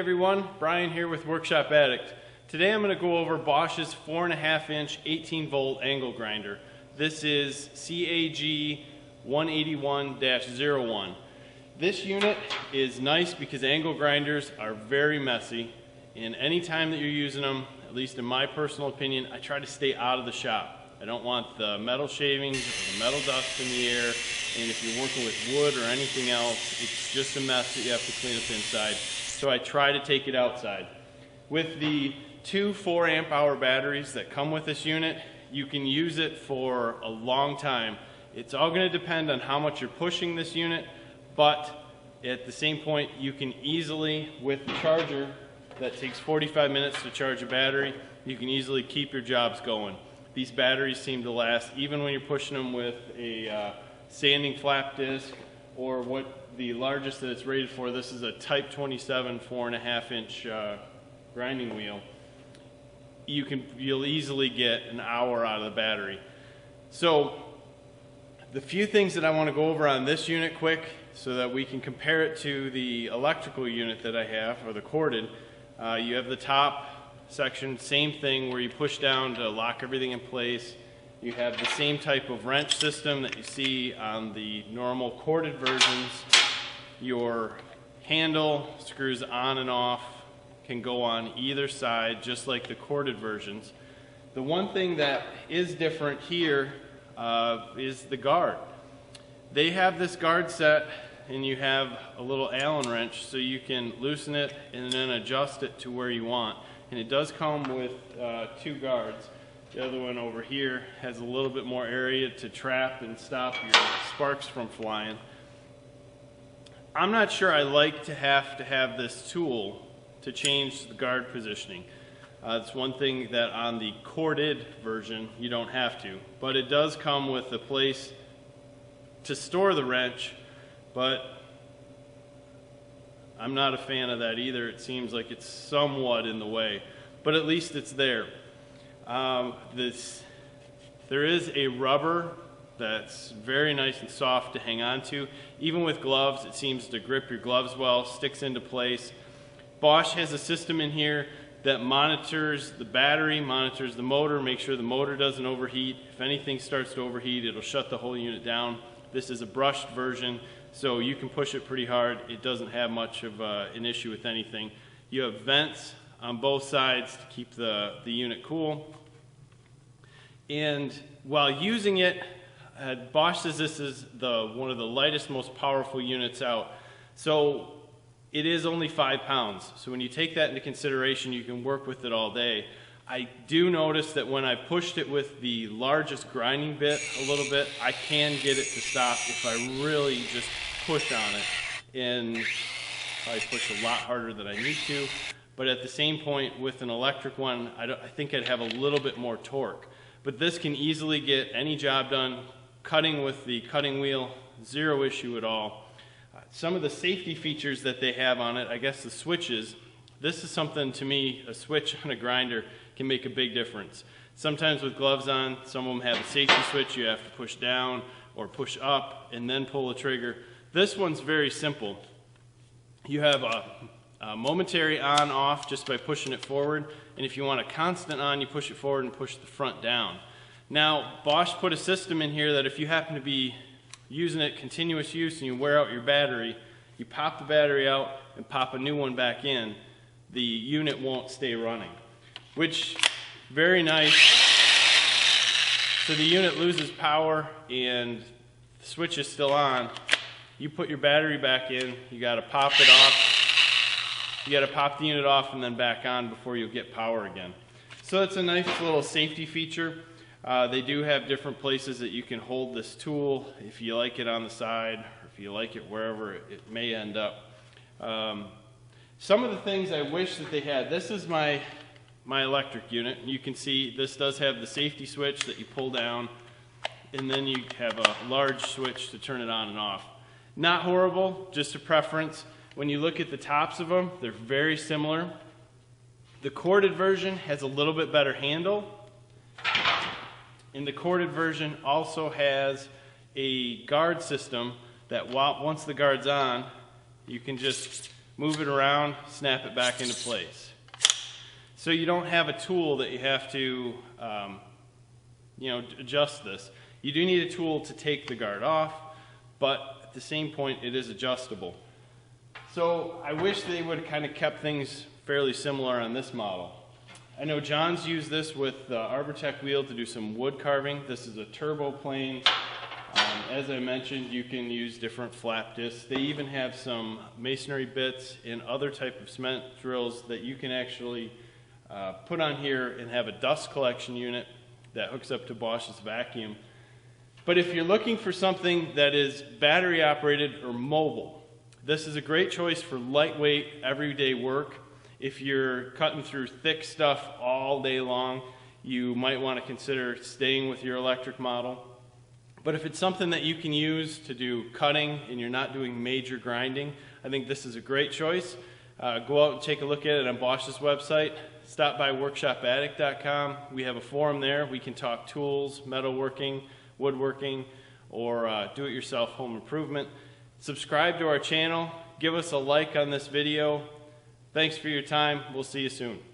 Hey everyone, Brian here with Workshop Addict. Today I'm going to go over Bosch's 4.5-inch 18-volt angle grinder. This is CAG181-01. This unit is nice because angle grinders are very messy, and any time that you're using them, at least in my personal opinion, I try to stay out of the shop. I don't want the metal shavings or the metal dust in the air, and if you're working with wood or anything else, it's just a mess that you have to clean up inside. So I try to take it outside. With the two 4-amp-hour batteries that come with this unit, you can use it for a long time. It's all going to depend on how much you're pushing this unit, but at the same point, you can easily, with the charger that takes 45 minutes to charge a battery, you can easily keep your jobs going. These batteries seem to last even when you're pushing them with a sanding flap disc, or what the largest that it's rated for. This is a Type 27 4.5-inch grinding wheel. You'll easily get an hour out of the battery. So the few things that I want to go over on this unit quick so that we can compare it to the electrical unit that I have, or the corded. You have the top section, same thing, where you push down to lock everything in place. You have the same type of wrench system that you see on the normal corded versions. Your handle screws on and off, can go on either side, just like the corded versions. The one thing that is different here is the guard. They have this guard set, and you have a little Allen wrench, so you can loosen it and then adjust it to where you want. And it does come with two guards. The other one over here has a little bit more area to trap and stop your sparks from flying. I'm not sure I like to have this tool to change the guard positioning. It's one thing that on the corded version you don't have to, but it does come with a place to store the wrench, but I'm not a fan of that either. It seems like it's somewhat in the way, but at least it's there. There is a rubber that's very nice and soft to hang on to. Even with gloves, it seems to grip your gloves well, sticks into place. Bosch has a system in here that monitors the battery, monitors the motor, makes sure the motor doesn't overheat. If anything starts to overheat, it'll shut the whole unit down. This is a brushed version, so you can push it pretty hard. It doesn't have much of an issue with anything. You have vents on both sides to keep the unit cool. And while using it, Bosch says this is one of the lightest, most powerful units out. So it is only 5 pounds. So when you take that into consideration, you can work with it all day. I do notice that when I pushed it with the largest grinding bit a little bit, I can get it to stop if I really just push on it. And I push a lot harder than I need to. But at the same point, with an electric one, I think I'd have a little bit more torque. But this can easily get any job done. Cutting with the cutting wheel, zero issue at all. Some of the safety features that they have on it, I guess the switches, this is something, to me, a switch on a grinder can make a big difference. Sometimes with gloves on, some of them have a safety switch. You have to push down or push up and then pull the trigger. This one's very simple. You have a momentary on-off just by pushing it forward, and if you want a constant on, you push it forward and push the front down. Now, Bosch put a system in here that if you happen to be using it continuous use and you wear out your battery, you pop the battery out and pop a new one back in, the unit won't stay running, which very nice. So the unit loses power and the switch is still on. You put your battery back in, you got to pop it off. You got to pop the unit off and then back on before you'll get power again. So it's a nice little safety feature. They do have different places that you can hold this tool if you like it on the side, or if you like it wherever it may end up. Some of the things I wish that they had, this is my electric unit. You can see this does have the safety switch that you pull down, and then you have a large switch to turn it on and off. Not horrible, just a preference. When you look at the tops of them, they're very similar. The corded version has a little bit better handle. And the corded version also has a guard system that once the guard's on, you can just move it around, snap it back into place. So you don't have a tool that you have to adjust this. You do need a tool to take the guard off, but at the same point it is adjustable. So I wish they would have kind of kept things fairly similar on this model. I know John's used this with the Arbortech wheel to do some wood carving. This is a turbo plane. As I mentioned, you can use different flap discs. They even have some masonry bits and other type of cement drills that you can actually put on here and have a dust collection unit that hooks up to Bosch's vacuum. But if you're looking for something that is battery operated or mobile, this is a great choice for lightweight, everyday work. If you're cutting through thick stuff all day long, you might want to consider staying with your electric model. But if it's something that you can use to do cutting and you're not doing major grinding, I think this is a great choice. Go out and take a look at it on Bosch's website. Stop by workshopaddict.com. We have a forum there. We can talk tools, metalworking, woodworking, or do-it-yourself home improvement. Subscribe to our channel. Give us a like on this video. Thanks for your time. We'll see you soon.